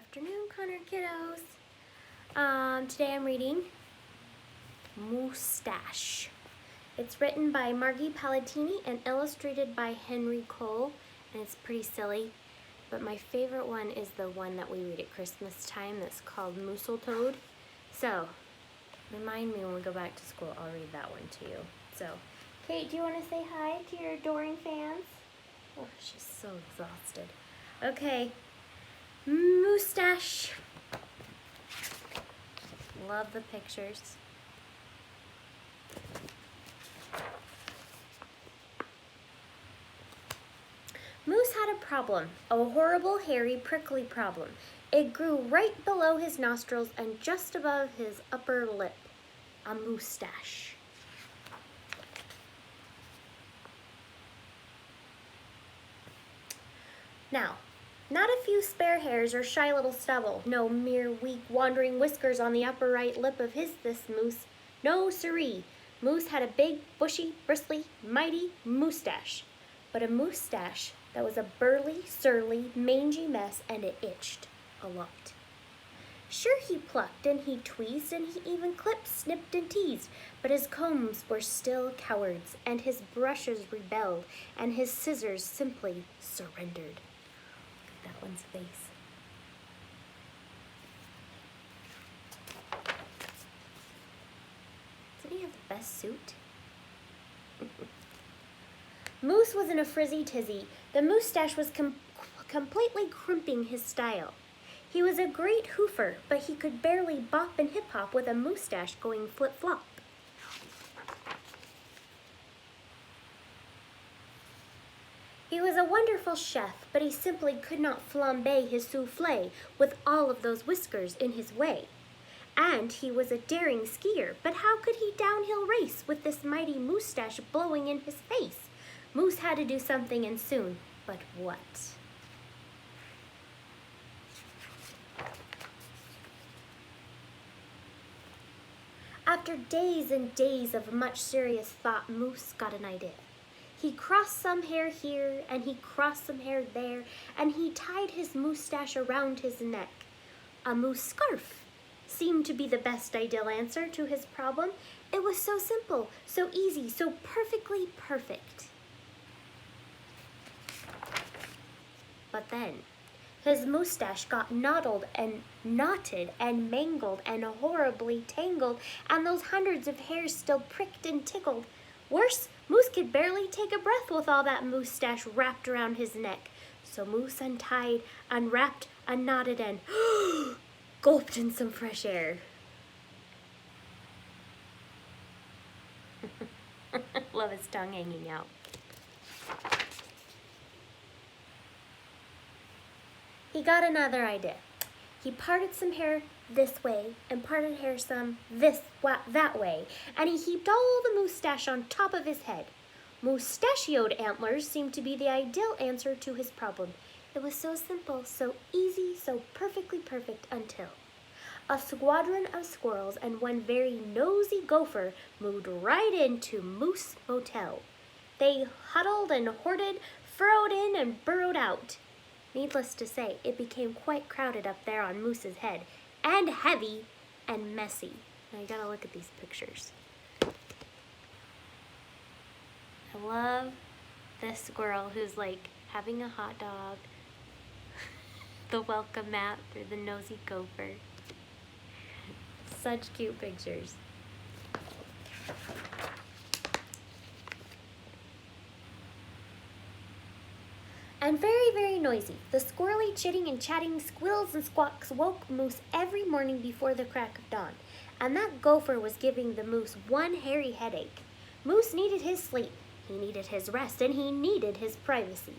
afternoon, Connor kiddos. Today I'm reading Moustache. It's written by Margie Palatini and illustrated by Henry Cole, and it's pretty silly. But my favorite one is the one that we read at Christmas time that's called Mousseltoad. So, remind me when we go back to school, I'll read that one to you. So, Kate, do you want to say hi to your adoring fans? Oh, she's so exhausted. Okay. Moustache. Love the pictures. Moose had a problem, a horrible, hairy, prickly problem. It grew right below his nostrils and just above his upper lip. A moustache. Now, not a few spare hairs or shy little stubble. No mere weak, wandering whiskers on the upper right lip of this moose. No siree. Moose had a big, bushy, bristly, mighty moustache. But a moustache that was a burly, surly, mangy mess, and it itched a lot. Sure, he plucked and he tweezed and he even clipped, snipped, and teased, but his combs were still cowards, and his brushes rebelled, and his scissors simply surrendered. Look at that one's face. Didn't he have the best suit? Moose was in a frizzy tizzy. The moustache was completely crimping his style. He was a great hoofer, but he could barely bop and hip-hop with a moustache going flip-flop. He was a wonderful chef, but he simply could not flambe his souffle with all of those whiskers in his way. And he was a daring skier, but how could he downhill race with this mighty moustache blowing in his face? Moose had to do something, and soon. But what? After days and days of much serious thought, Moose got an idea. He crossed some hair here, and he crossed some hair there, and he tied his moustache around his neck. A moose scarf seemed to be the best ideal answer to his problem. It was so simple, so easy, so perfectly perfect. But then, his moustache got knotted and knotted and mangled and horribly tangled, and those hundreds of hairs still pricked and tickled. Worse, Moose could barely take a breath with all that moustache wrapped around his neck. So Moose untied, unwrapped, unknotted, and gulped in some fresh air. Love his tongue hanging out. He got another idea. He parted some hair this way and parted hair some that way, and he heaped all the moustache on top of his head. Moustachioed antlers seemed to be the ideal answer to his problem. It was so simple, so easy, so perfectly perfect until a squadron of squirrels and one very nosy gopher moved right into Moose Motel. They huddled and hoarded, furrowed in and burrowed out. Needless to say, it became quite crowded up there on Moose's head, and heavy and messy. Now you gotta look at these pictures. I love this squirrel who's like having a hot dog, the welcome mat through the nosy gopher. Such cute pictures. And very, very noisy. The squirrely chitting and chatting squeals and squawks woke Moose every morning before the crack of dawn, and that gopher was giving the moose one hairy headache. Moose needed his sleep, he needed his rest, and he needed his privacy.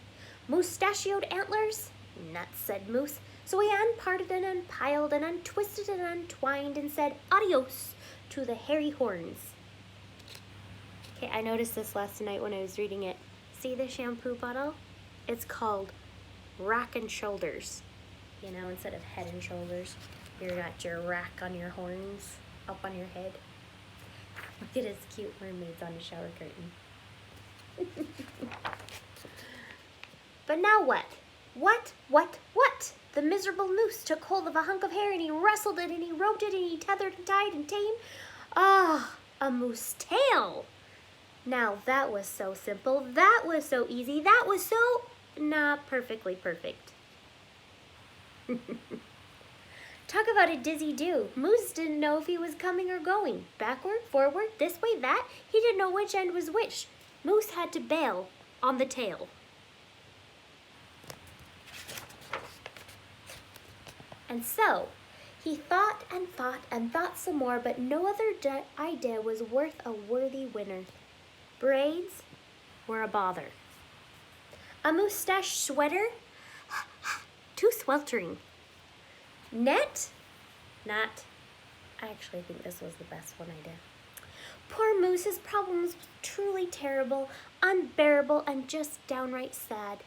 Moustachioed antlers? Nuts, said Moose. So he unparted and unpiled and untwisted and untwined and said adios to the hairy horns. Okay, I noticed this last night when I was reading it. See the shampoo bottle? It's called rack and shoulders. You know, instead of head and shoulders, you've got your rack on your horns, up on your head. Look at his cute mermaids on a shower curtain. But now what? What? The the miserable moose took hold of a hunk of hair and he wrestled it and he roped it and he tethered and tied and tamed. Ah, a moose tail. Now that was so simple, that was so easy, that was so not perfectly perfect. Talk about a dizzy do. Moose didn't know if he was coming or going. Backward, forward, this way, that. He didn't know which end was which. Moose had to bail on the tail. And so, he thought and thought and thought some more, but no other idea was worth a worthy winner. Braids were a bother. A moustache sweater? Too sweltering. Net? Not. I actually think this was the best one I did. Poor Moose's problems were truly terrible, unbearable, and just downright sad.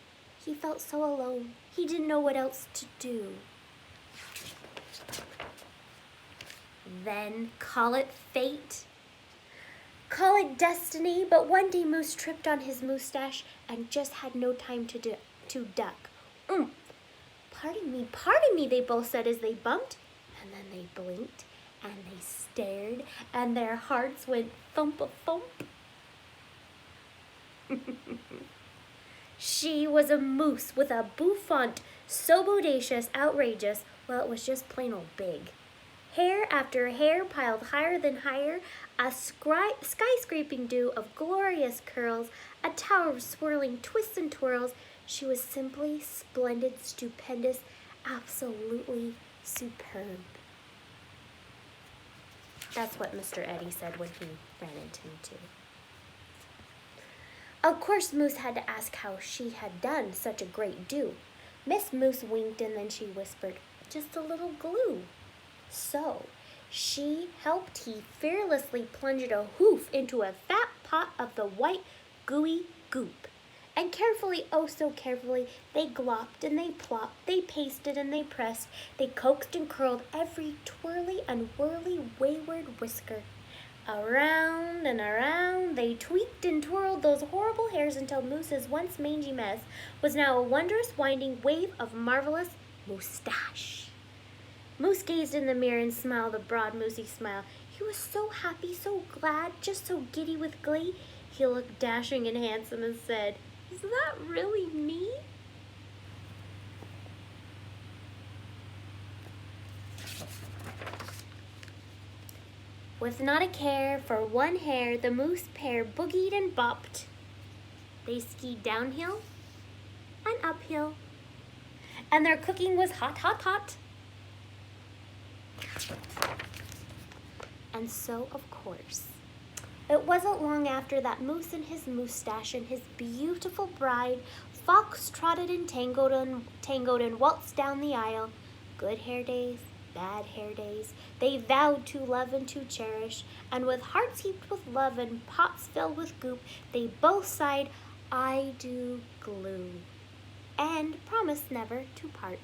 He felt so alone. He didn't know what else to do. Then call it fate. Call it destiny, but one day Moose tripped on his moustache and just had no time to duck. Pardon me, they both said as they bumped, and then they blinked, and they stared, and their hearts went thump-a-thump. She was a moose with a bouffant so bodacious, outrageous, well, it was just plain old big. Hair after hair piled higher than higher, a skyscraping dew of glorious curls, a tower of swirling twists and twirls. She was simply splendid, stupendous, absolutely superb. That's what Mr. Eddie said when he ran into me too. Of course, Moose had to ask how she had done such a great do. Miss Moose winked and then she whispered, "Just a little glue." So, she helped he fearlessly plunged a hoof into a fat pot of the white, gooey goop. And carefully, oh so carefully, they glopped and they plopped, they pasted and they pressed, they coaxed and curled every twirly and whirly wayward whisker. Around and around, they tweaked and twirled those horrible hairs until Moose's once mangy mess was now a wondrous winding wave of marvelous moustache. Moose gazed in the mirror and smiled a broad, moosey smile. He was so happy, so glad, just so giddy with glee. He looked dashing and handsome and said, "Is that really me?" With not a care for one hair, the moose pair boogied and bopped. They skied downhill and uphill, and their cooking was hot, hot, hot. And so, of course, it wasn't long after that Moose and his moustache and his beautiful bride fox-trotted and tangoed and waltzed down the aisle. Good hair days, bad hair days, they vowed to love and to cherish, and with hearts heaped with love and pots filled with goop, they both sighed, "I do glue," and promised never to part.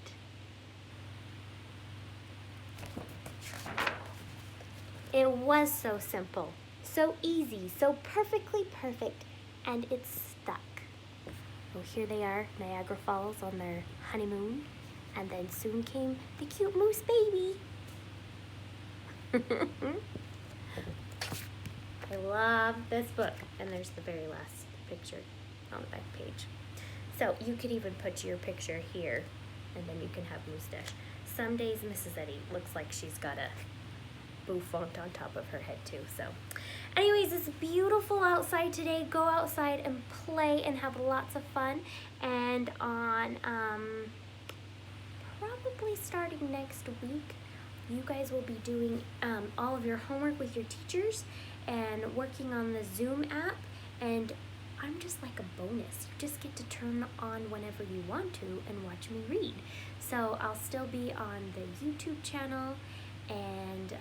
It was so simple, so easy, so perfectly perfect, and it stuck. Well, here they are, Niagara Falls on their honeymoon, and then soon came the cute moose baby. I love this book, and there's the very last picture on the back page. So you could even put your picture here, and then you can have moustache. Some days Mrs. Eddie looks like she's got a bouffant on top of her head too. So anyways, it's beautiful outside today. Go outside and play and have lots of fun. And on probably starting next week, you guys will be doing all of your homework with your teachers and working on the Zoom app. And I'm just like a bonus. You just get to turn on whenever you want to and watch me read. So I'll still be on the YouTube channel and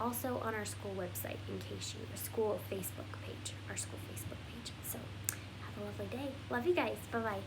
also on our school website in case you, our school Facebook page. So have a lovely day. Love you guys. Bye-bye.